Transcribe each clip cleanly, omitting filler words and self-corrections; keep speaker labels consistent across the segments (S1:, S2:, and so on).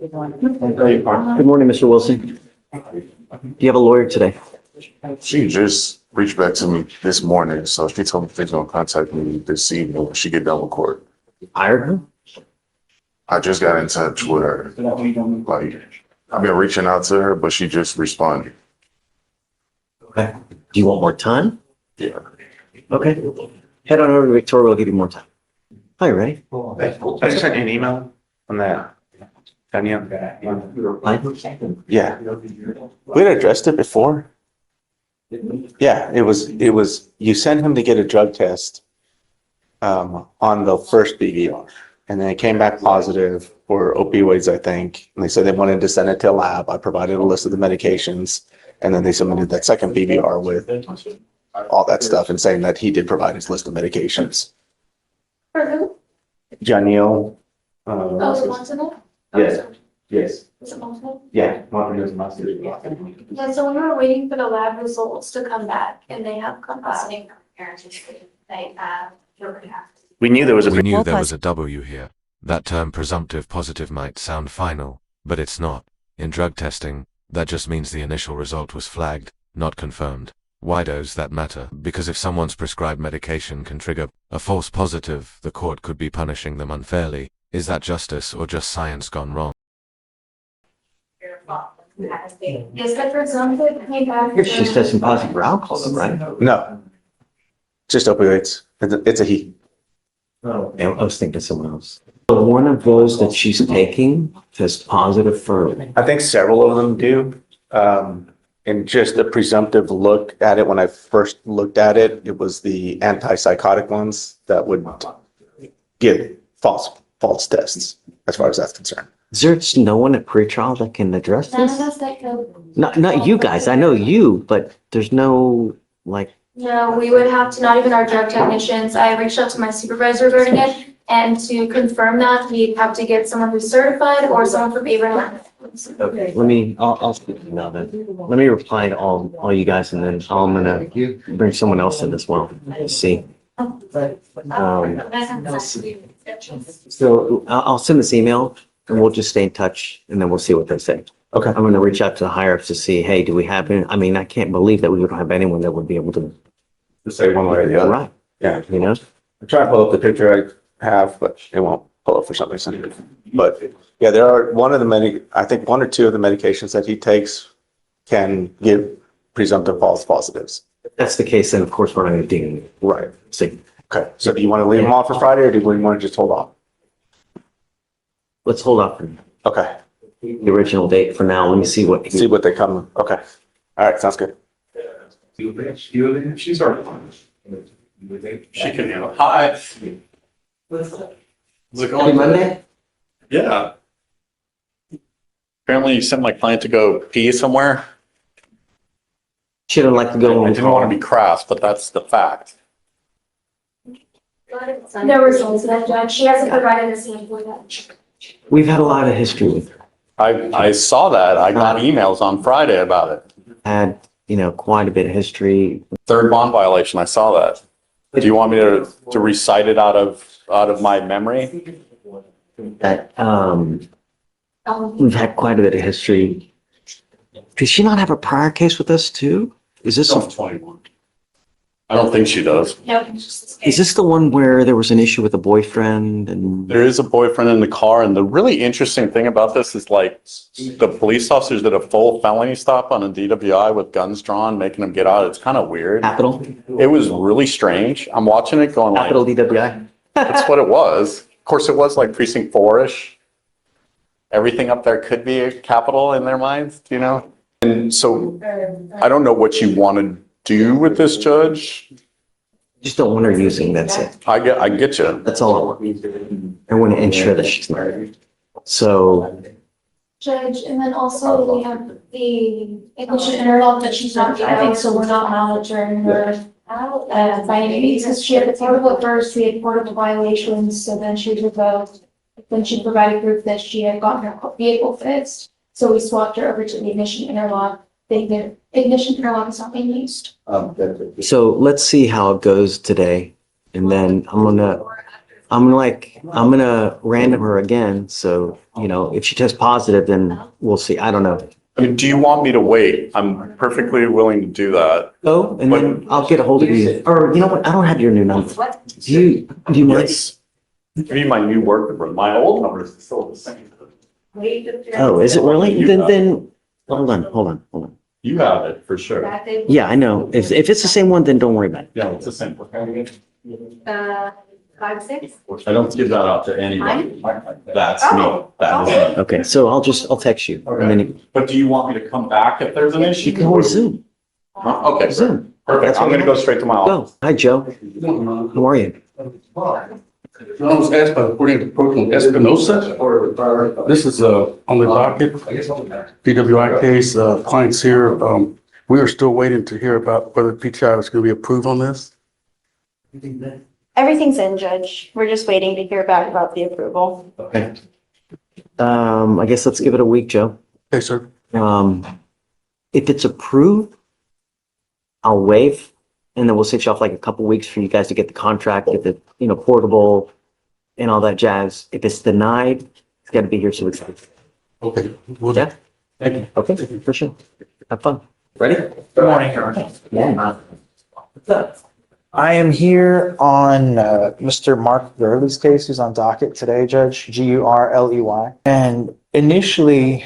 S1: Good morning, Mr. Wilson. Do you have a lawyer today?
S2: She just reached back to me this morning, so she told me she's gonna contact me this evening when she get done with court.
S1: Hired her?
S2: I just got in touch with her. Like, I've been reaching out to her, but she just responded.
S1: Okay. Do you want more time?
S2: Yeah.
S1: Okay. Head on over to Victoria. We'll give you more time. Are you ready?
S3: I just sent you an email on that. Danielle. Yeah. We had addressed it before. Yeah, it was, you sent him to get a drug test on the first BVR. And then it came back positive for opioids, I think. And they said they wanted to send it to a lab. I provided a list of the medications. And then they submitted that second BVR with all that stuff and saying that he did provide his list of medications.
S4: For who?
S3: Janiel.
S4: Oh, is it Montanel?
S3: Yes. Yes.
S4: Is it Montanel?
S3: Yeah. Montanel's
S4: Yeah, so we were waiting for the lab results to come back and they have come back.
S3: We knew there was
S5: We knew there was a W here. That term presumptive positive might sound final, but it's not. In drug testing, that just means the initial result was flagged, not confirmed. Why does that matter? Because if someone's prescribed medication can trigger a false positive, the court could be punishing them unfairly. Is that justice or just science gone wrong?
S4: Is that presumptive came back?
S1: She's testing positive for alcohol, though, right?
S3: No. Just opioids. It's a he.
S1: Oh, I was thinking someone else. So one of those that she's taking test positive for.
S3: I think several of them do. And just a presumptive look at it, when I first looked at it, it was the antipsychotic ones that would give false tests, as far as that's concerned.
S1: Is there just no one at pretrial that can address
S4: None of
S1: this?
S4: us that go.
S1: Not you guys. I know you, but there's no like.
S4: No, we would have to, not even our drug technicians. I reached out to my supervisor regarding it. And to confirm that, we'd have to get someone who's certified or someone from Abraham.
S1: Okay, I'll now then. Let me reply to all you guys, and then I'm gonna bring someone else in as well. Let's see. So I'll send this email, and we'll just stay in touch, and then we'll see what they say.
S3: Okay.
S1: I'm gonna reach out to the higher ups to see, hey, do we have any? I mean, I can't believe that we don't have anyone that would be able to.
S3: Say one way or the other.
S1: Right.
S3: Yeah.
S1: You know.
S3: I'm trying to pull up the picture I have, but it won't pull up for some reason. But yeah, there are I think one or two of the medications that he takes can give presumptive false positives.
S1: If that's the case, then of course we're not gonna dig in.
S3: Right.
S1: See.
S3: Okay. So do you want to leave them on for Friday, or do we want to just hold off?
S1: Let's hold off on
S3: Okay.
S1: the original date for now. Let me see what.
S3: See what they come. Okay. All right. Sounds good.
S6: She's already on. She can handle. Hi. How's it
S1: Happy
S6: going?
S1: Monday.
S6: Yeah. Apparently you sent my client to go pee somewhere.
S1: She don't like to go
S6: I
S1: on
S6: didn't want to
S1: call.
S6: be crass, but that's the fact.
S4: No results of that, Judge. She hasn't provided a sample yet.
S1: We've had a lot of history with her.
S6: I saw that. I got emails on Friday about it.
S1: Had, quite a bit of history.
S6: Third bond violation. I saw that. Do you want me to recite it out of my memory?
S1: That we've had quite a bit of history. Does she not have a prior case with us too? Is this
S6: It's 21. I don't think she does.
S4: No, it's just this
S1: is
S4: case.
S1: this the one where there was an issue with a boyfriend and
S6: There is a boyfriend in the car, and the really interesting thing about this is like the police officers did a full felony stop on a DWI with guns drawn, making them get out. It's kind of weird.
S1: capital
S6: It was really strange. I'm watching it going like,
S1: capital DWI?
S6: that's what it was. Of course, it was like precinct 4-ish. Everything up there could be a capital in their minds, And so I don't know what you want to do with this, Judge.
S1: Just don't want her using. That's it.
S6: I get you.
S1: That's all I want. I want to ensure that she's married. So
S4: Judge, and then also we have the ignition interlock that she's not driving, so we're not monitoring her. By any means, she had a portable at first, we had portable violations, so then she was revoked. Then she provided proof that she had gotten her vehicle fixed, so we swapped her over to the ignition interlock. The ignition interlock is not being used.
S1: so let's see how it goes today, and then I'm I'm gonna random her again. So, if she tests positive, then we'll see. I don't know.
S6: I mean, do you want me to wait? I'm perfectly willing to do that.
S1: Go, and then I'll get a hold of you. Or you know what? I don't have your new number. Do you mind?
S6: Yes. Maybe my new work number, my old number is still the same.
S1: Oh, is it really? Then, hold on.
S6: You have it for sure.
S1: Yeah, I know. If it's the same one, then don't worry about it.
S6: Yeah, it's the same.
S4: 5-6.
S6: I don't give that out to anybody. That's me. That is me.
S1: Okay, so I'll text you. And then
S6: But do you want me to come back if there's an issue?
S1: you can always Zoom.
S6: Okay,
S1: Zoom.
S6: perfect. I'm gonna go straight to my office.
S1: Go. Hi, Joe. How are you?
S7: I was asked by according to Courtroom Espinosa. This is on the docket, DWI case, clients here. We are still waiting to hear about whether PTI is going to be approved on this.
S8: Everything's in, Judge. We're just waiting to hear back about the approval.
S1: Okay. I guess let's give it a week, Joe.
S7: Okay, sir.
S1: If it's approved, I'll waive, and then we'll sit you off like a couple weeks for you guys to get the contract, get the, portable and all that jazz. If it's denied, it's got to be here so it's.
S7: Okay. We'll-
S1: Yeah.
S7: Thank you.
S1: Okay, for sure. Have fun. Ready?
S9: Good morning, Your Honor.
S1: Yeah. What's up?
S9: I am here on Mr. Mark Gurley's case, who's on docket today, Judge, Gurley. And initially,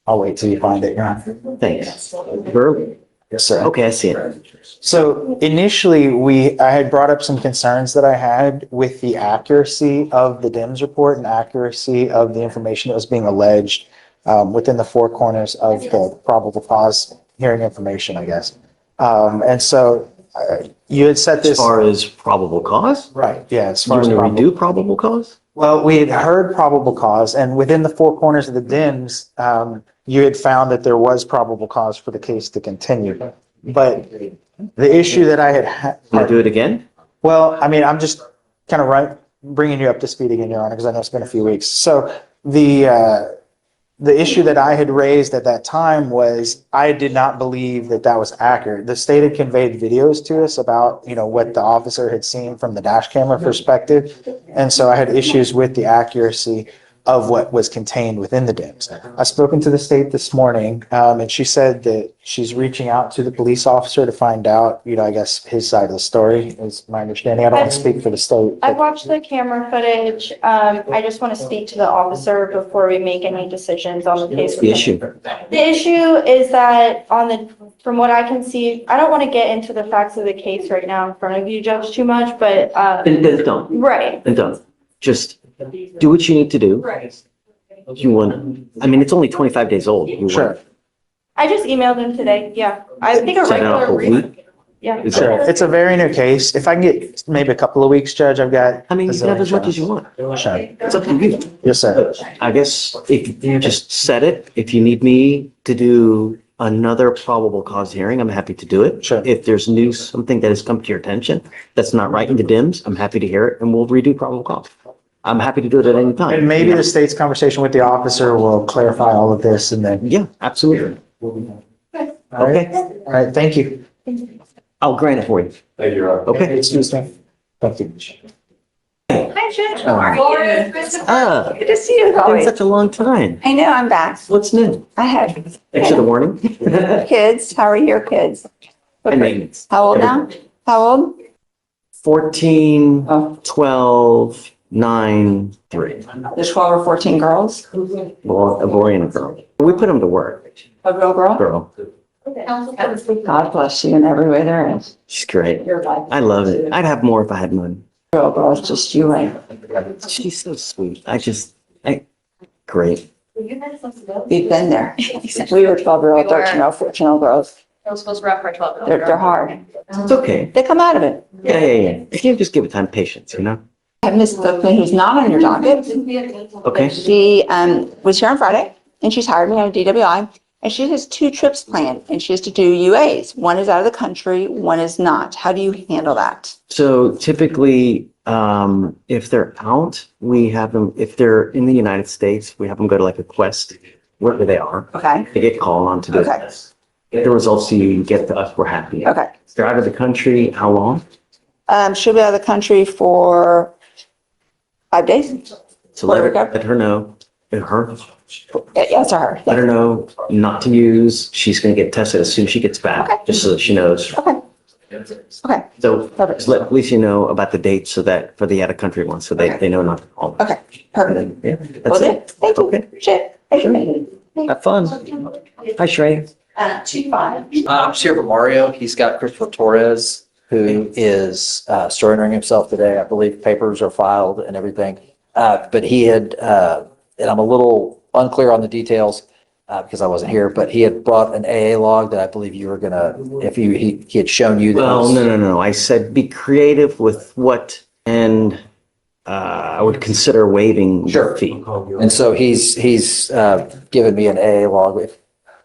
S9: I'll wait till you find it, Your Honor.
S1: Thanks. Girl?
S9: Yes, sir.
S1: Okay, I see it.
S9: So initially, I had brought up some concerns that I had with the accuracy of the DIMS report and accuracy of the information that was being alleged within the four corners of the probable cause hearing information, I guess. And so you had set
S1: As
S9: this.
S1: far as probable cause?
S9: Right, yeah, as
S1: You
S9: far as
S1: want to
S9: probable.
S1: redo probable cause?
S9: Well, we had heard probable cause, and within the four corners of the DIMS, you had found that there was probable cause for the case to continue. But the issue that I had,
S1: Want to do it again?
S9: well, I mean, I'm just kind of bringing you up to speed again, Your Honor, because I know it's been a few weeks. So the issue that I had raised at that time was I did not believe that that was accurate. The state had conveyed videos to us about, what the officer had seen from the dash camera perspective. And so I had issues with the accuracy of what was contained within the DIMS. I've spoken to the state this morning, and she said that she's reaching out to the police officer to find out, I guess his side of the story is my understanding. I don't want to speak for the state.
S8: I've watched the camera footage. I just want to speak to the officer before we make any decisions on the case.
S1: The issue.
S8: The issue is that from what I can see, I don't want to get into the facts of the case right now in front of you, Judge, too much, but,
S1: Then don't.
S8: right.
S1: Then don't. Just do what you need to do.
S8: Right.
S1: You want, it's only 25 days old. You want-
S9: Sure.
S8: I just emailed him today. Yeah. I think a
S1: Set it up
S8: regular
S1: a week.
S8: Yeah.
S1: Is
S9: Sure.
S1: that-
S9: It's a very new case. If I can get maybe a couple of weeks, Judge, I've got.
S1: You can have as much as you want.
S9: Sure.
S1: It's up to you.
S9: Yes, sir.
S1: I guess if you just set it, if you need me to do another probable cause hearing, I'm happy to do it.
S9: Sure.
S1: If there's something that has come to your attention that's not right in the DIMS, I'm happy to hear it and we'll redo probable cause. I'm happy to do it at any time.
S9: And maybe the state's conversation with the officer will clarify all of this and then.
S1: Yeah, absolutely.
S9: Okay.
S1: Okay,
S9: All right. Thank you.
S1: I'll grant it for you.
S6: Thank you, Rob.
S1: Okay.
S9: Excuse me. Thank you.
S10: Hi, Judge. How are you?
S1: Ah,
S10: Good to see you,
S1: it's been
S10: Chloe.
S1: such a long time.
S10: I know, I'm back.
S1: What's new?
S10: I have
S1: Thanks for the warning.
S10: kids. How are your kids?
S1: And maintenance.
S10: How old now? How old?
S1: 14,
S10: Oh.
S1: 12, 9, 3.
S10: There's 12 or 14 girls?
S1: Well, a boy and a girl. We put them to work.
S10: A real girl?
S1: Girl.
S10: God bless you in every way there is.
S1: She's great.
S10: Your life.
S1: I love it. I'd have more if I had money.
S10: Real girl, it's just you and
S1: She's so sweet. Great.
S10: we've been there. We were 12-year-old, 13-year-old, 14-year-old girls.
S11: Those was rough for 12.
S10: They're hard.
S1: It's okay.
S10: They come out of it.
S1: Yeah. If you just give it time, patience,
S10: I have Miss Cookman, who's not on your docket.
S1: Okay.
S10: She was here on Friday and she's hired me on a DWI and she has 2 trips planned and she has to do UAs. One is out of the country, one is not. How do you handle that?
S1: So typically, if they're out, we have them, if they're in the United States, we have them go to like a quest wherever they are.
S10: Okay,
S1: They get called on to do
S10: Okay.
S1: this. Get the results to you, get to us, we're happy.
S10: okay.
S1: If they're out of the country, how long?
S10: She'll be out of the country for 5 days?
S1: So let her know, her,
S10: Yes, or her.
S1: let her know not to use. She's gonna get tested as soon as she gets back,
S10: Okay.
S1: just so that she knows.
S10: Okay. Okay,
S1: So
S10: Perfect.
S1: just let Alicia know about the date so that for the out of country ones, so they know not to call.
S10: okay,
S1: And
S10: perfect.
S1: then, yeah,
S10: Will
S1: that's
S10: do.
S1: it.
S10: Thank you.
S1: Okay.
S10: Appreciate it. Thank you.
S1: Have fun. Hi, Shrey.
S10: 2-5.
S11: I'm just here for Mario. He's got Christopher Torres, who is surrendering himself today. I believe papers are filed and everything. But he had, and I'm a little unclear on the details because I wasn't here, but he had brought an AA log that I believe you were gonna, if he had shown you that.
S1: Well, no. I said be creative with what, and I would consider waiving the
S11: Sure.
S1: fee.
S11: And so he's given me an AA log with,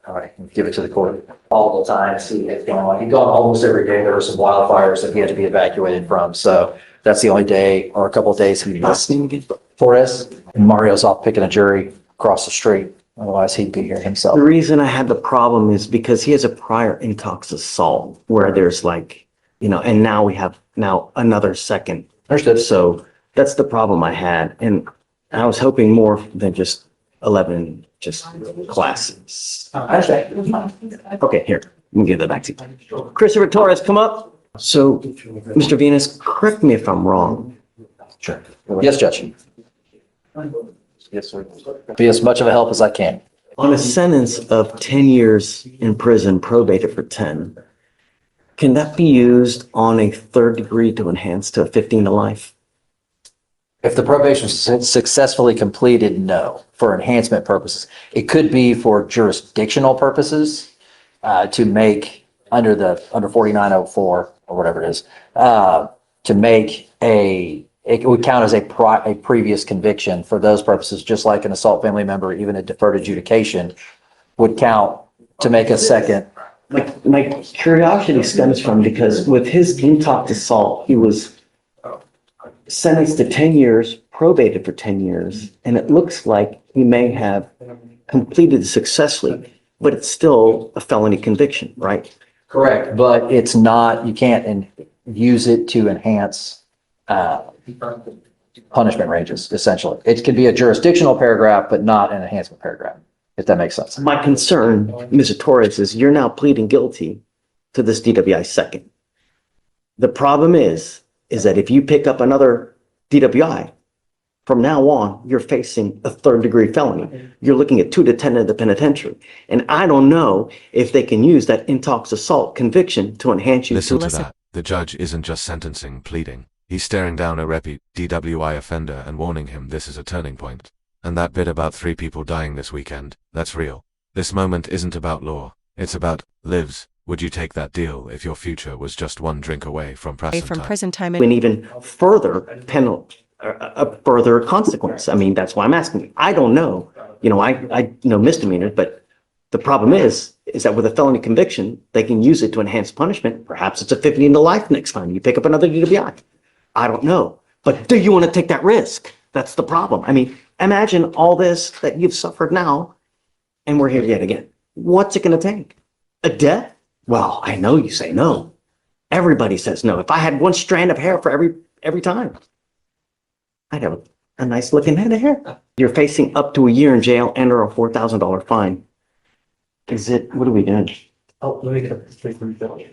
S11: all right, give it to the court all the time. See it's going on. He'd gone almost every day. There were some wildfires that he had to be evacuated from. So that's the only day or a couple of days he
S1: Last
S11: missed.
S1: name again?
S11: Torres, and Mario's off picking a jury across the street. Otherwise, he'd be here himself.
S1: The reason I had the problem is because he has a prior intox assault where there's like, and now we have another second.
S11: Understood.
S1: So that's the problem I had. And I was hoping more than just 11 just classes.
S11: I understand.
S1: Okay, here, let me give that back to you. Christopher Torres, come up. So, Mr. Venus, correct me if I'm wrong.
S11: Sure. Yes, Judge. Yes, sir. Be as much of a help as I can.
S1: On a sentence of 10 years in prison, probated for 10, can that be used on a third degree to enhance to a 15 to life?
S11: If the probation is successfully completed, no, for enhancement purposes. It could be for jurisdictional purposes, to make under 4904 or whatever it is, to make it would count as a previous conviction for those purposes, just like an assault family member, even a deferred adjudication would count to make a second.
S1: My curiosity stems from because with his intox assault, he was sentenced to 10 years, probated for 10 years, and it looks like he may have completed it successfully, but it's still a felony conviction, right?
S11: Correct, but it's not, you can't use it to enhance punishment ranges, essentially. It could be a jurisdictional paragraph, but not an enhancement paragraph, if that makes sense.
S1: My concern, Mr. Torres, is you're now pleading guilty to this DWI second. The problem is that if you pick up another DWI, from now on, you're facing a third degree felony. You're looking at 2 to 10 in the penitentiary. And I don't know if they can use that intox assault conviction to enhance you.
S5: Listen to that. The judge isn't just sentencing, pleading. He's staring down a repeat DWI offender and warning him this is a turning point. And that bit about 3 people dying this weekend, that's real. This moment isn't about law. It's about lives. Would you take that deal if your future was just 1 drink away from prison time?
S1: And even further a further consequence. I mean, that's why I'm asking you. I don't know. I know misdemeanors, but the problem is that with a felony conviction, they can use it to enhance punishment. Perhaps it's a 15 to life next time you pick up another DWI. I don't know. But do you want to take that risk? That's the problem. I mean, imagine all this that you've suffered now, and we're here yet again. What's it going to take? A death? Well, I know you say no. Everybody says no. If I had 1 strand of hair for every time, I'd have a nice looking head of hair. You're facing up to a year in jail and or a $4,000 fine. What are we doing?
S7: Oh, let me get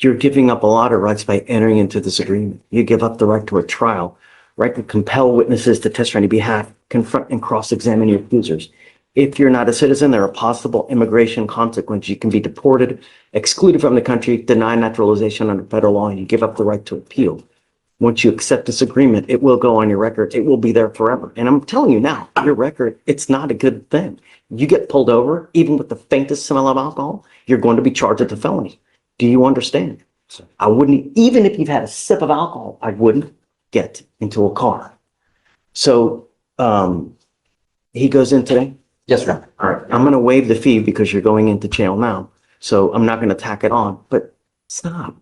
S1: You're giving up a lot of rights by entering into this agreement. You give up the right to a trial, right to compel witnesses to testify on your behalf, confront and cross-examine your accusers. If you're not a citizen, there are possible immigration consequences. You can be deported, excluded from the country, denied naturalization under federal law, and you give up the right to appeal. Once you accept this agreement, it will go on your record. It will be there forever. And I'm telling you now, your record, it's not a good thing. You get pulled over, even with the faintest smell of alcohol, you're going to be charged with a felony. Do you understand? I wouldn't, even if you've had a sip of alcohol, I wouldn't get into a car. So he goes in today?
S11: Yes, sir.
S1: All right, I'm going to waive the fee because you're going into jail now. So I'm not going to tack it on, but stop.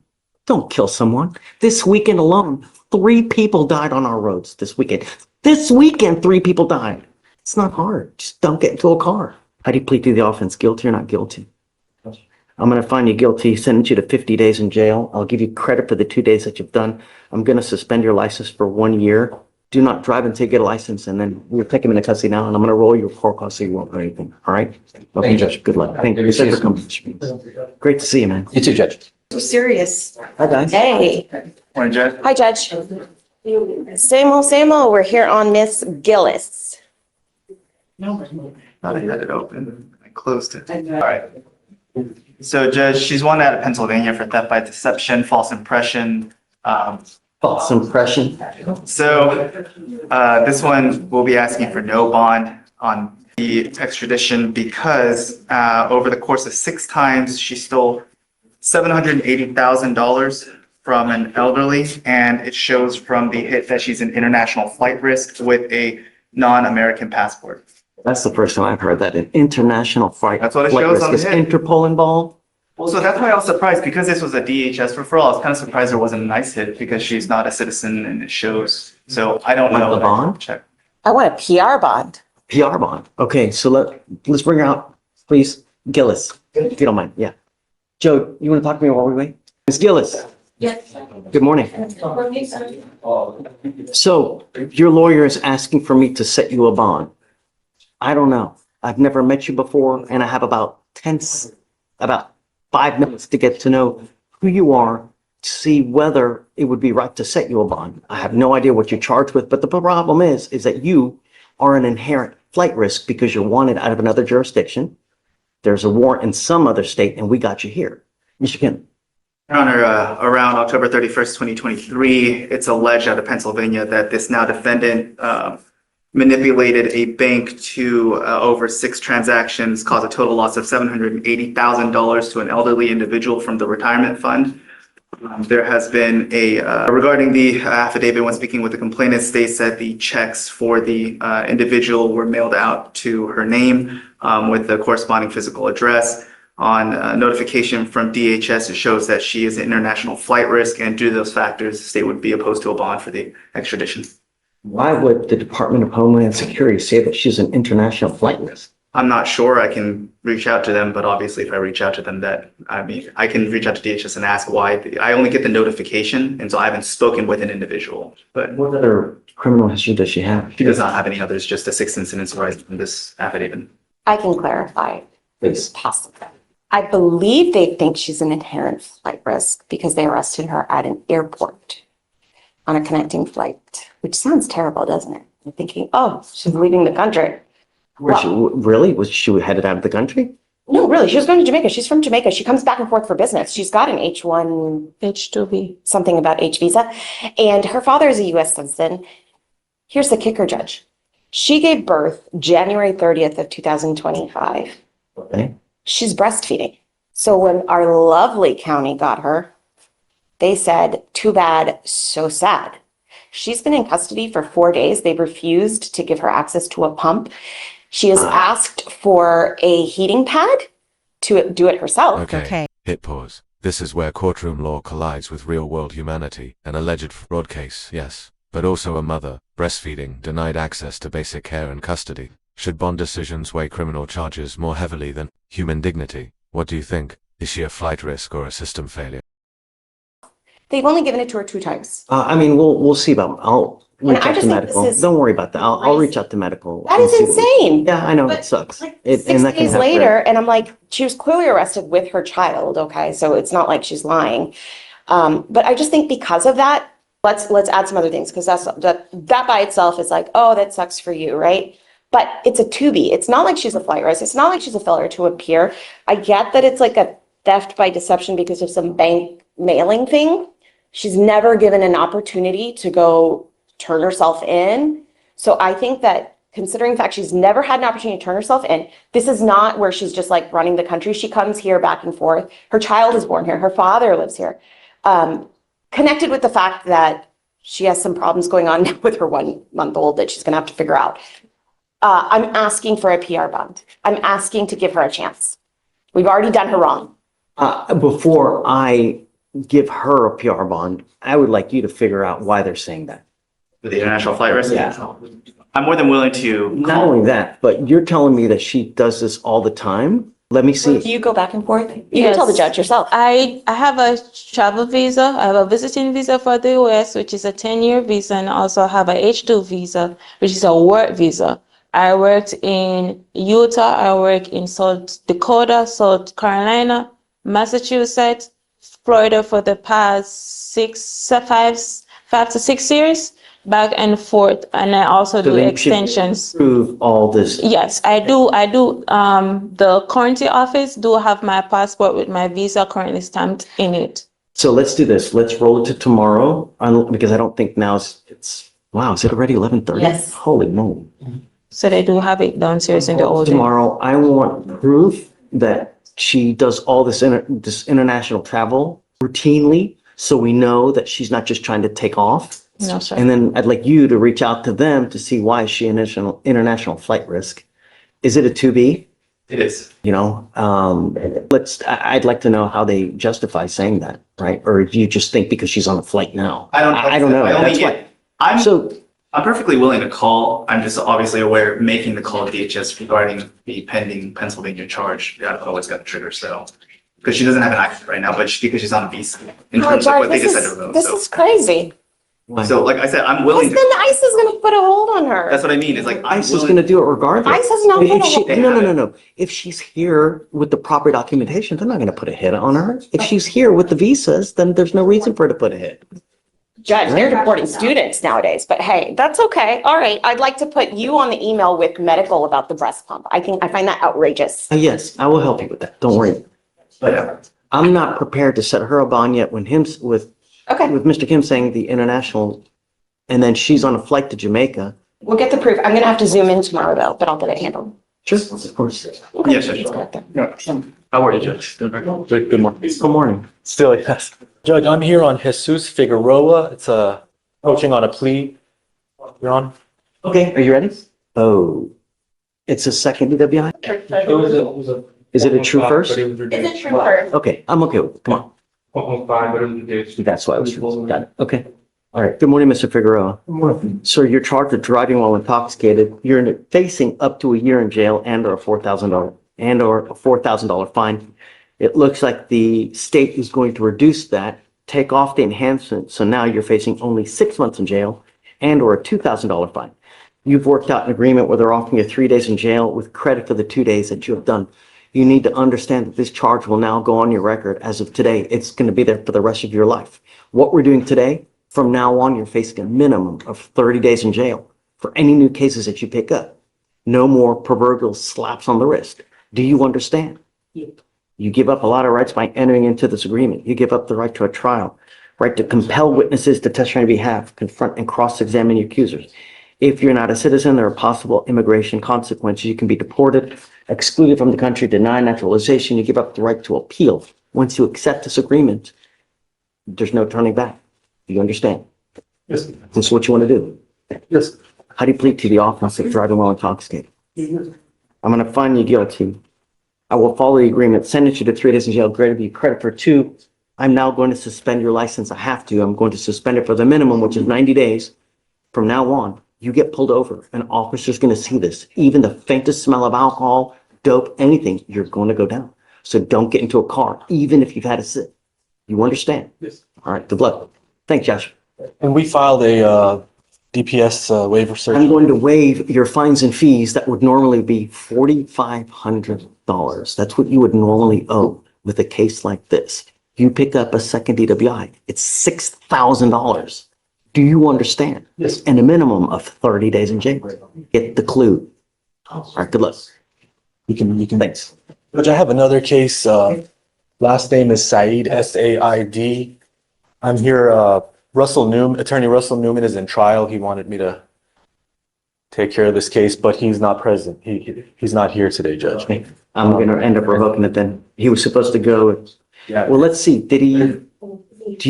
S1: Don't kill someone. This weekend alone, 3 people died on our roads this weekend. This weekend, 3 people died. It's not hard. Just don't get into a car. How do you plead to the offense? Guilty or not guilty? I'm going to find you guilty, sentence you to 50 days in jail. I'll give you credit for the 2 days that you've done. I'm going to suspend your license for 1 year do not drive until you get a license, and then we'll take him into custody now, and I'm gonna roll your court call so you won't do anything, all right? Okay,
S11: you, Judge.
S1: Good luck. Thank you for coming. Great to see you, man.
S11: You too, Judge.
S12: So serious.
S1: Hi, guys.
S12: Hey.
S6: Morning, Judge.
S12: Hi, Judge. Same old. We're here on Miss Gillis.
S13: Thought I had it open. I closed it. All right. So Judge, she's one out of Pennsylvania for theft by deception, false impression.
S1: False impression.
S13: So this one, we'll be asking for no bond on the extradition because over the course of 6 times, she stole $780,000 from an elderly, and it shows from the hit that she's an international flight risk with a non-American passport.
S1: That's the first time I've heard that, an international flight.
S13: That's what it
S1: flight
S13: shows
S1: risk.
S13: on the
S1: Is
S13: hit.
S1: Interpol involved?
S13: Well, so that's why I was surprised because this was a DHS referral. I was kind of surprised there wasn't a nice hit because she's not a citizen and it shows. So I don't
S1: Want
S13: know.
S1: the bond?
S13: Check.
S12: I want a PR bond.
S1: PR bond. Okay, so let's bring her out, please. Gillis, if you don't mind. Yeah. Joe, you want to talk to me while we wait? Ms. Gillis.
S4: Yes.
S1: Good morning. So your lawyer is asking for me to set you a bond. I don't know. I've never met you before, and I have about 5 minutes to get to know who you are, to see whether it would be right to set you a bond. I have no idea what you're charged with, but the problem is that you are an inherent flight risk because you're wanted out of another jurisdiction. There's a warrant in some other state, and we got you here. Mr. Kim.
S13: Your Honor, around October 31st, 2023, it's alleged out of Pennsylvania that this now defendant manipulated a bank to over 6 transactions, cause a total loss of $780,000 to an elderly individual from the retirement fund. There has been regarding the affidavit, when speaking with the complainant, states that the checks for the individual were mailed out to her name with the corresponding physical address. On notification from DHS, it shows that she is an international flight risk, and due to those factors, the state would be opposed to a bond for the extradition.
S1: Why would the Department of Homeland Security say that she's an international flight risk?
S13: I'm not sure. I can reach out to them, but obviously if I reach out to them, I can reach out to DHS and ask why. I only get the notification, and so I haven't spoken with an individual. But
S1: What other criminal history does she have?
S13: she does not have any others, just the 6 incidents arising from this affidavit.
S12: I can clarify.
S1: Please.
S12: Possible. I believe they think she's an inherent flight risk because they arrested her at an airport on a connecting flight, which sounds terrible, doesn't it? You're thinking, oh, she's leaving the country.
S1: Really? Was she headed out of the country?
S12: No, really, she was going to Jamaica. She's from Jamaica. She comes back and forth for business. She's got an H2B, something about H visa. And her father is a US citizen. Here's the kicker, Judge. She gave birth January 30th of 2025.
S1: Okay.
S12: She's breastfeeding. So when our lovely county got her, they said, too bad, so sad. She's been in custody for 4 days. They've refused to give her access to a pump. She has asked for a heating pad to do it herself.
S5: Okay. Hit pause. This is where courtroom law collides with real-world humanity. An alleged fraud case, yes, but also a mother, breastfeeding, denied access to basic care and custody. Should bond decisions weigh criminal charges more heavily than human dignity? What do you think? Is she a flight risk or a system failure?
S12: They've only given it to her 2 times.
S1: I mean, we'll see about, I'll reach
S12: I
S1: out
S12: just
S1: to
S12: think
S1: medical.
S12: this is
S1: Don't worry about that. I'll reach out to medical.
S12: That
S1: and
S12: is
S1: see what we-
S12: insane.
S1: Yeah, I know,
S12: But,
S1: it sucks.
S12: Like
S1: It-
S12: 6
S1: and that can
S12: days
S1: have
S12: later, and I'm like, she was clearly arrested with her child, okay? So it's not like she's lying. But I just think because of that, let's add some other things, because that by itself is like, oh, that sucks for you, right? But it's a 2B. It's not like she's a flight risk. It's not like she's a failure to appear. I get that it's like a theft by deception because of some bank mailing thing. She's never given an opportunity to go turn herself in. So I think that considering the fact she's never had an opportunity to turn herself in, this is not where she's just like running the country. She comes here back and forth. Her child is born here. Her father lives here. Connected with the fact that she has some problems going on with her 1-month-old that she's going to have to figure out. I'm asking for a PR bond. I'm asking to give her a chance. We've already done her wrong.
S1: Before I give her a PR bond, I would like you to figure out why they're saying that.
S13: With the international flight risk?
S1: Yeah.
S13: I'm more than willing to
S1: Not only that, but you're telling me that she does this all the time. Let me
S12: Do
S1: see.
S12: you go back and forth? You can tell the
S14: Yes.
S12: judge yourself.
S14: I have a travel visa. I have a visiting visa for the US, which is a 10-year visa, and also have a H-2 visa, which is a work visa. I worked in Utah, I worked in South Dakota, South Carolina, Massachusetts, Florida for the past 5 to 6 years, back and forth, and I also
S1: So
S14: do
S1: then you should
S14: extensions.
S1: Prove all this.
S14: Yes, I do. I do. The currency office do have my passport with my visa currently stamped in it.
S1: So let's do this. Let's roll it to tomorrow because I don't think now it's, wow, is it already 11:30?
S12: Yes.
S1: Holy moly.
S14: So they do have it downstairs in the old.
S1: Tomorrow, I want proof that she does all this international travel routinely, so we know that she's not just trying to take off.
S14: No, sir.
S1: And then I'd like you to reach out to them to see why is she international flight risk. Is it a 2B?
S13: It is.
S1: You know, I'd like to know how they justify saying that, right? Or do you just think because she's on a flight now? I don't know. That's why.
S13: I'm perfectly willing to call. I'm just obviously aware making the call to DHS regarding the pending Pennsylvania charge. Yeah, I've always got a trigger, so. Because she doesn't have an accident right now, but because she's on a visa in
S12: Oh,
S13: terms of
S12: Judge,
S13: what they
S12: this
S13: decided
S12: is,
S13: to
S12: this
S13: vote.
S12: is crazy.
S13: So like I said, I'm
S12: Because
S13: willing
S12: then
S13: to,
S12: ICE is gonna put a hold on her.
S13: that's what I mean. It's like, I'm
S1: ICE is
S13: willing.
S1: gonna do it regardless.
S12: ICE has not put
S1: If
S12: a
S1: she,
S12: hold-
S1: no. If she's here with the proper documentation, they're not gonna put a hit on her. If she's here with the visas, then there's no reason for her to put a hit.
S12: Judge, they're deporting students nowadays, but hey, that's okay. All right, I'd like to put you on the email with medical about the breast pump. I find that outrageous.
S1: Yes, I will help you with that. Don't worry. But I'm not prepared to set her a bond yet with
S12: Okay,
S1: Mr. Kim saying the international, and then she's on a flight to Jamaica.
S12: we'll get the proof. I'm gonna have to zoom in tomorrow though, but I'll get it handled.
S1: Sure, of course.
S12: Okay,
S13: Yes, Judge.
S12: let's go there.
S7: How are you, Judge? Good morning.
S1: Good morning.
S15: Still, yes. Judge, I'm here on Jesus Figueroa. It's approaching on a plea. You're on?
S1: Okay, are you ready? Oh, it's a second DWI? Is it a true first?
S8: Is it true first?
S1: Okay, I'm okay with it. Come on.
S7: 1.5, but it was
S1: That's why I was, got it. Okay. All right. Good morning, Mr. Figueroa. Sir, you're charged with driving while intoxicated. You're facing up to a year in jail and or a $4,000 fine. It looks like the state is going to reduce that, take off the enhancement. So now you're facing only 6 months in jail and or a $2,000 fine. You've worked out an agreement where they're offering you 3 days in jail with credit for the 2 days that you have done. You need to understand that this charge will now go on your record as of today. It's going to be there for the rest of your life. What we're doing today, from now on, you're facing a minimum of 30 days in jail for any new cases that you pick up. No more proverbial slaps on the wrist. Do you understand? You give up a lot of rights by entering into this agreement. You give up the right to a trial, right to compel witnesses to testify on your behalf, confront and cross-examine your accusers. If you're not a citizen, there are possible immigration consequences. You can be deported, excluded from the country, denied naturalization. You give up the right to appeal. Once you accept this agreement, there's no turning back. Do you understand?
S7: Yes.
S1: This is what you want to do.
S7: Yes.
S1: How do you plead to the offense of driving while intoxicated? I'm going to find you guilty. I will follow the agreement, sentence you to 3 days in jail, granted you credit for 2. I'm now going to suspend your license. I have to. I'm going to suspend it for the minimum, which is 90 days. From now on, you get pulled over. An officer's going to see this. Even the faintest smell of alcohol, dope, anything, you're going to go down. So don't get into a car, even if you've had a sip. You understand?
S7: Yes.
S1: All right, good luck. Thanks, Josh.
S15: And we filed a DPS waiver search.
S1: I'm going to waive your fines and fees that would normally be $4,500. That's what you would normally owe with a case like this. You pick up a second DWI, it's $6,000. Do you understand?
S7: Yes.
S1: And a minimum of 30 days in jail. Get the clue. All right, good luck.
S15: You can.
S1: Thanks.
S15: Judge, I have another case. Last name is Said, S-A-I-D. I'm here, Attorney Russell Newman is in trial. He wanted me to take care of this case, but he's not present. He's not here today, Judge.
S1: Okay. I'm going to end up revoking it then. He was supposed to go.
S15: Yeah.
S1: Well, let's see. Do you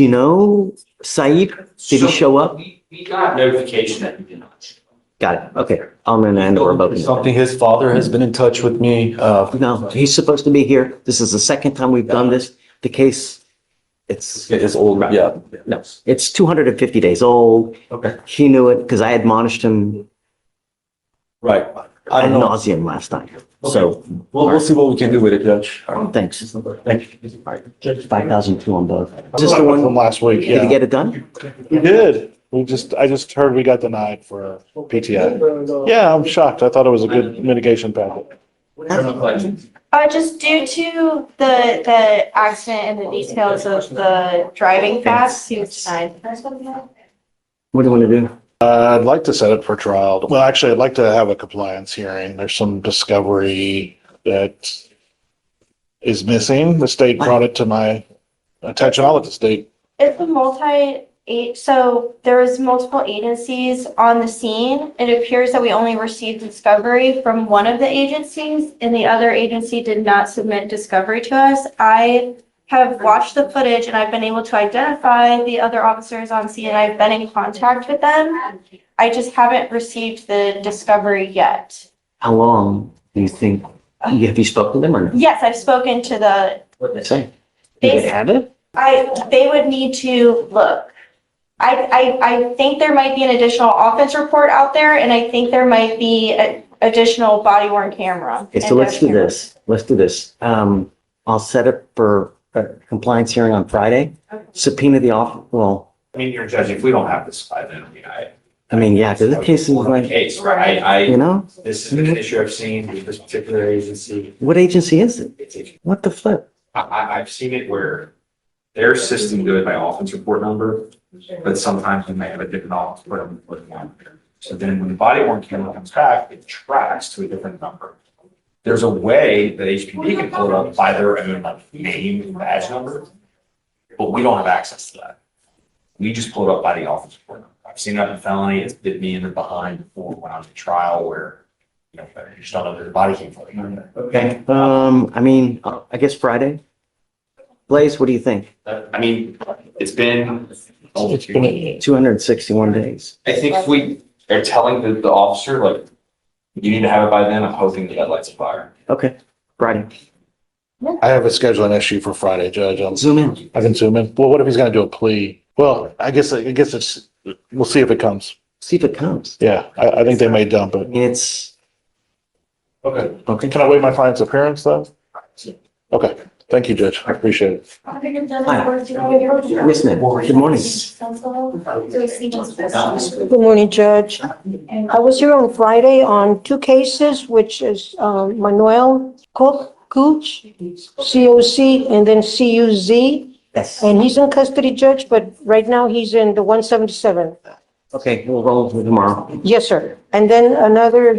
S1: know Saeed? Did he show up?
S16: We got notification that he did not.
S1: Got it. Okay. I'm going to end up revoking it.
S15: Something his father has been in touch with me.
S1: No, he's supposed to be here. This is the second time we've done this. The case, it's
S15: old. Yeah.
S1: no, it's 250 days old.
S15: Okay.
S1: He knew it because I admonished him
S15: Right. I
S1: ad
S15: don't know.
S1: nauseum last time. So,
S15: We'll see what we can do with it, Judge.
S1: thanks. Thank you. 5,002 on both. Is this
S17: Just
S1: the
S17: one from
S1: one,
S17: last week,
S1: did you
S17: yeah.
S1: get it done?
S17: We did. I just heard we got denied for PTI. Yeah, I'm shocked. I thought it was a good mitigation package.
S8: Just due to the accident and the details of the driving fast, he was denied.
S1: What do you want to do?
S17: I'd like to set it for trial. Well, actually, I'd like to have a compliance hearing. There's some discovery that is missing. The state brought it to my attention. I'll let the state.
S8: It's so there was multiple agencies on the scene. It appears that we only received discovery from one of the agencies and the other agency did not submit discovery to us. I have watched the footage and I've been able to identify the other officers on scene and I've been in contact with them. I just haven't received the discovery yet.
S1: How long do you think, have you spoken to them or no?
S8: Yes, I've spoken to the,
S1: What did they say? Do they have it?
S8: they would need to look. I think there might be an additional offense report out there and I think there might be an additional body worn camera.
S1: Okay, so let's do this. Let's do this. I'll set it for a compliance hearing on Friday. Subpoena the well,
S16: I mean, you're judging, if we don't have this by then,
S1: yeah, because the case is like,
S16: case, right?
S1: you know,
S16: This is an issue I've seen with this particular agency.
S1: what agency is it? What the flip?
S16: I've seen it where their system goes by offense report number, but sometimes they may have a different offense report number. So then when the body worn camera comes back, it tracks to a different number. There's a way that HPD can pull it up by their own name and badge number, but we don't have access to that. We just pull it up by the offense report number. I've seen that in felony. It's bit me in the behind before when I was at trial where, you just don't know their body came from.
S1: Okay. I guess Friday. Blaze, what do you think?
S16: It's been
S1: 261 days.
S16: I think if we are telling the officer, like, you need to have it by then, I'm hoping that lights a fire.
S1: Okay, Friday.
S17: I have a scheduling issue for Friday, Judge.
S1: Zoom in.
S17: I can zoom in. Well, what if he's gonna do a plea? Well, I guess it's, we'll see if it comes.
S1: See if it comes.
S17: Yeah, I think they may dump it.
S1: It's.
S17: Okay.
S1: Okay.
S17: Can I wait my client's appearance though? Okay. Thank you, Judge. I appreciate it.
S1: Yes, ma'am. Good morning.
S18: Good morning, Judge. I was here on Friday on two cases, which is Manuel Cooch, COC, and then CUZ.
S1: Yes.
S18: And he's in custody, Judge, but right now he's in the 177.
S1: Okay, we'll roll with tomorrow.
S18: Yes, sir. And then another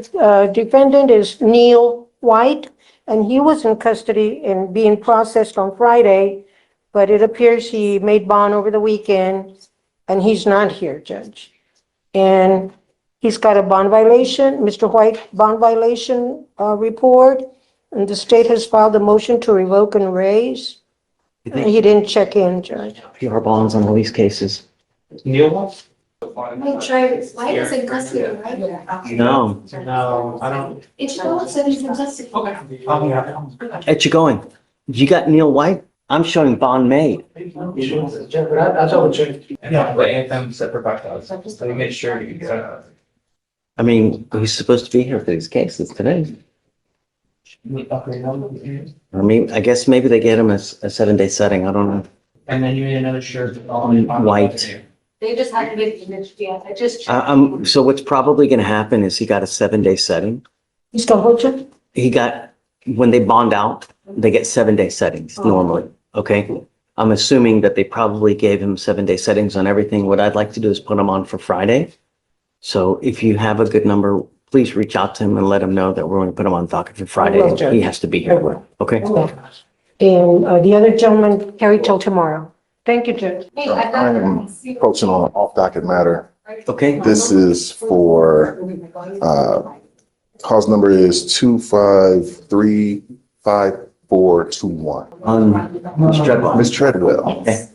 S18: defendant is Neil White, and he was in custody and being processed on Friday, but it appears he made bond over the weekend, and he's not here, Judge. And he's got a bond violation, Mr. White bond violation report, and the state has filed a motion to revoke and raise. He didn't check in, Judge.
S1: PR bonds on all these cases.
S16: Neil?
S4: White is in custody, right?
S1: No.
S16: No, I don't.
S4: It's not said he's in custody.
S1: At you going? You got Neil White? I'm showing bond made.
S16: I double checked. Yeah, the anthem separate by us. Let me make sure you get it.
S1: He's supposed to be here for these cases today. I guess maybe they get him a 7-day setting. I don't know.
S16: And then you need another shirt.
S1: White.
S4: They just had to make the next, I just.
S1: So what's probably going to happen is he got a 7-day setting.
S18: He's got what, Judge?
S1: He got, when they bond out, they get 7-day settings normally. Okay. I'm assuming that they probably gave him 7-day settings on everything. What I'd like to do is put him on for Friday. So if you have a good number, please reach out to him and let him know that we're going to put him on docket for Friday.
S18: will, Judge.
S1: He has to be
S18: I
S1: here.
S18: will.
S1: Okay.
S18: And the other gentleman carried till tomorrow. Thank you, Judge.
S2: I am approaching on off docket matter.
S1: Okay.
S2: This is for, cause number is 2535421.
S1: Ms. Treadwell.
S2: Ms. Treadwell.
S1: Okay.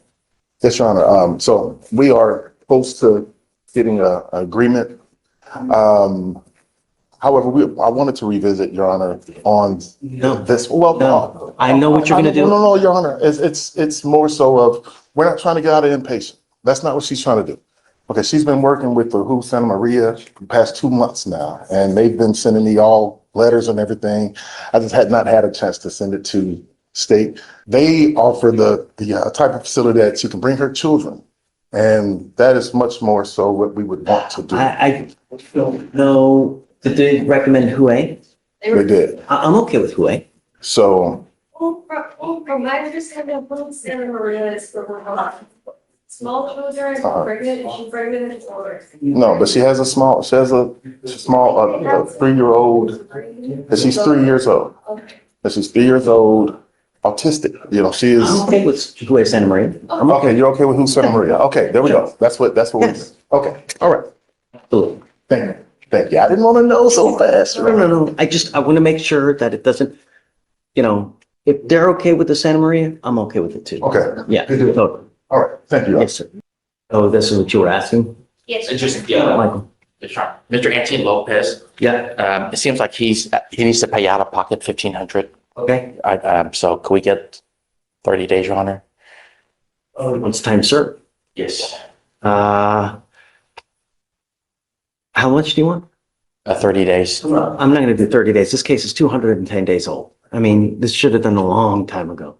S2: Yes, Your Honor. So we are close to getting a agreement. However, I wanted to revisit, Your Honor, on this. Well,
S1: No. I know what you're going to do.
S2: No, Your Honor. It's more so of, we're not trying to get out of inpatient. That's not what she's trying to do. Okay, she's been working with the WHO Santa Maria for the past 2 months now, and they've been sending me all letters and everything. I just had not had a chance to send it to state. They offer the type of facility that you can bring her children. And that is much more so what we would want to do.
S1: I don't know, did they recommend Hue?
S2: They did.
S1: I'm okay with Hue.
S2: So,
S4: From my understanding, Blue Santa Maria is for small children, pregnant, is she pregnant or?
S2: no, but she has a small 3-year-old, and she's 3 years old. And she's 3 years old, autistic, you know, she is.
S1: I'm okay with Hue Santa Maria. I'm
S2: Okay, you're okay with who's Santa Maria? Okay, there we go. That's what we do. Okay, all right.
S1: Absolutely.
S2: Thank you. I didn't want to know so fast.
S1: No. I want to make sure that it doesn't, you know, if they're okay with the Santa Maria, I'm okay with it too.
S2: Okay.
S1: Yeah, totally.
S2: All right, thank you.
S1: Yes, sir. Oh, this is what you were asking?
S4: Yes.
S19: Just,
S1: Michael?
S19: Mr. Anthony Lopez,
S1: Yeah,
S19: it seems like he needs to pay out of pocket 1,500.
S1: okay.
S19: So could we get 30 days, Your Honor?
S1: Once time served.
S19: Yes.
S1: How much do you want?
S19: 30 days.
S1: I'm not going to do 30 days. This case is 210 days old. I mean, this should have done a long time ago.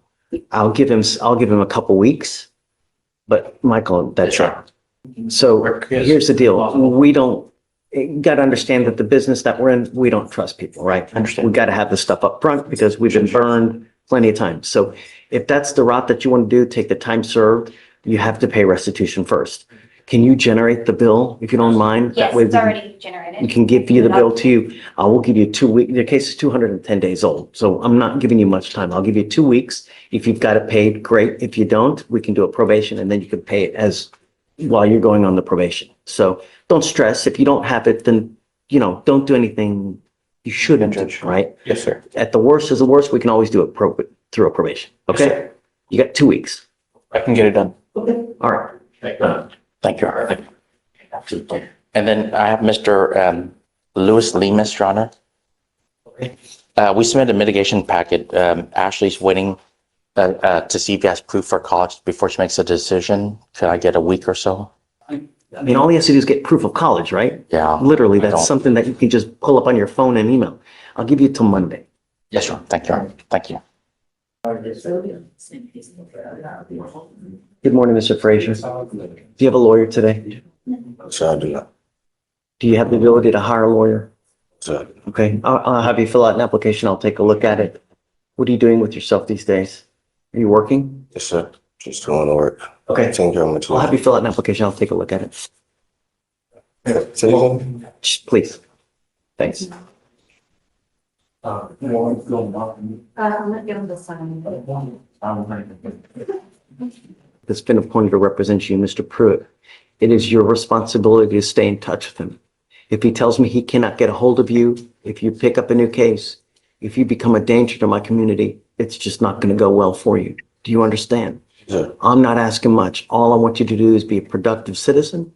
S1: I'll give him a couple weeks, but Michael, that's
S19: Sure.
S1: So here's the deal. We don't, got to understand that the business that we're in, we don't trust people, right?
S19: Understand.
S1: We got to have the stuff up front because we've been burned plenty of times. So if that's the route that you want to do, take the time served, you have to pay restitution first. Can you generate the bill if you don't mind?
S4: Yes,
S1: That way
S4: it's already generated.
S1: we can give you the bill to you. I will give you 2 weeks. The case is 210 days old, so I'm not giving you much time. I'll give you 2 weeks. If you've got it paid, great. If you don't, we can do a probation and then you can pay it as while you're going on the probation. So don't stress. If you don't have it, then, you know, don't do anything you shouldn't do, right?
S19: Yes, sir.
S1: At the worst is the worst, we can always do it through a probation. Okay?
S19: sir.
S1: You got 2 weeks.
S19: I can get it done.
S1: Okay. All right.
S19: Thank you, Your Honor. And then I have Mr. Louis Lemus, Your Honor.
S1: Okay.
S19: We submitted a mitigation packet. Ashley's waiting to see if he has proof for college before she makes a decision. Could I get a week or so?
S1: I mean, all he has to do is get proof of college, right?
S19: Yeah.
S1: Literally,
S19: I
S1: that's
S19: don't-
S1: something that you can just pull up on your phone and email. I'll give you till Monday.
S19: Yes, sir. Thank you, Your Honor. Thank you.
S1: Good morning, Mr. Frazier. Do you have a lawyer today?
S2: So I do not.
S1: Do you have the ability to hire a lawyer?
S2: So
S1: Okay, I'll have you fill out an application. I'll take a look at it. What are you doing with yourself these days? Are you working?
S2: yes, sir. Just doing the work.
S1: Okay,
S2: Thank you very much.
S1: I'll have you fill out an application. I'll take a look at it. Shh, please. Thanks.
S4: I'm not giving the sign.
S1: That's been appointed to represent you, Mr. Pruitt. It is your responsibility to stay in touch with him. If he tells me he cannot get a hold of you, if you pick up a new case, if you become a danger to my community, it's just not going to go well for you. Do you understand?
S2: Sir.
S1: I'm not asking much. All I want you to do is be a productive citizen.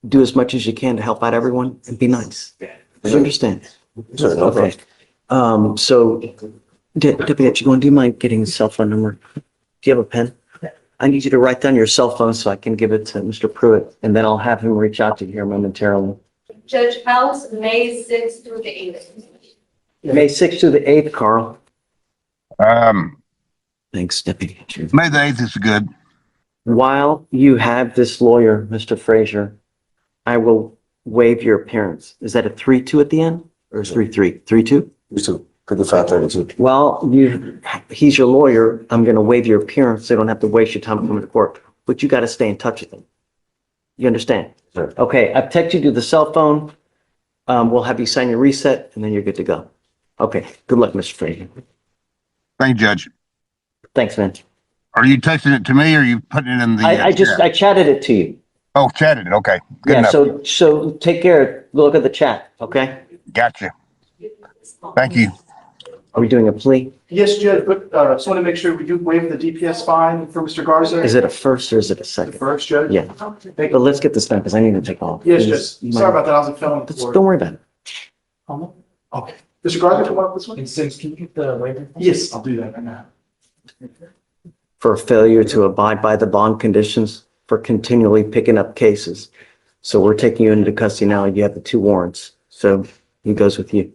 S1: Do as much as you can to help out everyone and be nice. Do you understand?
S2: Sir, no
S1: Okay. So, Deputy, do you mind getting his cell phone number? Do you have a pen? I need you to write down your cell phone so I can give it to Mr. Pruitt, and then I'll have him reach out to you here momentarily.
S4: Judge House, May 6th through the 8th.
S1: May 6th to the 8th, Carl. Thanks, Deputy.
S20: May the 8th is good.
S1: While you have this lawyer, Mr. Frazier, I will waive your appearance. Is that a 3-2 at the end, or is 3-3? 3-2?
S2: You too. For the 532.
S1: Well, he's your lawyer. I'm going to waive your appearance so you don't have to waste your time coming to court. But you got to stay in touch with him. You understand?
S2: Sure.
S1: Okay, I've texted you the cell phone. We'll have you sign your reset, and then you're good to go. Okay, good luck, Mr. Frazier.
S20: Thank you, Judge.
S1: Thanks, man.
S20: Are you texting it to me or are you putting it in the?
S1: I
S20: chat?
S1: chatted it to you.
S20: Oh, chatted it. Okay. Good
S1: Yeah,
S20: enough.
S1: so take care. Look at the chat, okay?
S20: Gotcha. Thank you.
S1: Are we doing a plea?
S9: Yes, Judge, but just want to make sure we do waive the DPS fine for Mr. Garza.
S1: Is it a first or is it a second?
S9: First, Judge?
S1: Yeah. But let's get this done because I need to take off.
S9: Yes,
S1: Please.
S9: Judge. Sorry about that. I was in film.
S1: Don't worry about it.
S9: Okay. Mr. Garza, come up this one?
S15: Can you get the waiver?
S9: Yes, I'll do that right now.
S1: For failure to abide by the bond conditions, for continually picking up cases. So we're taking you into custody now. You have the 2 warrants. So he goes with you.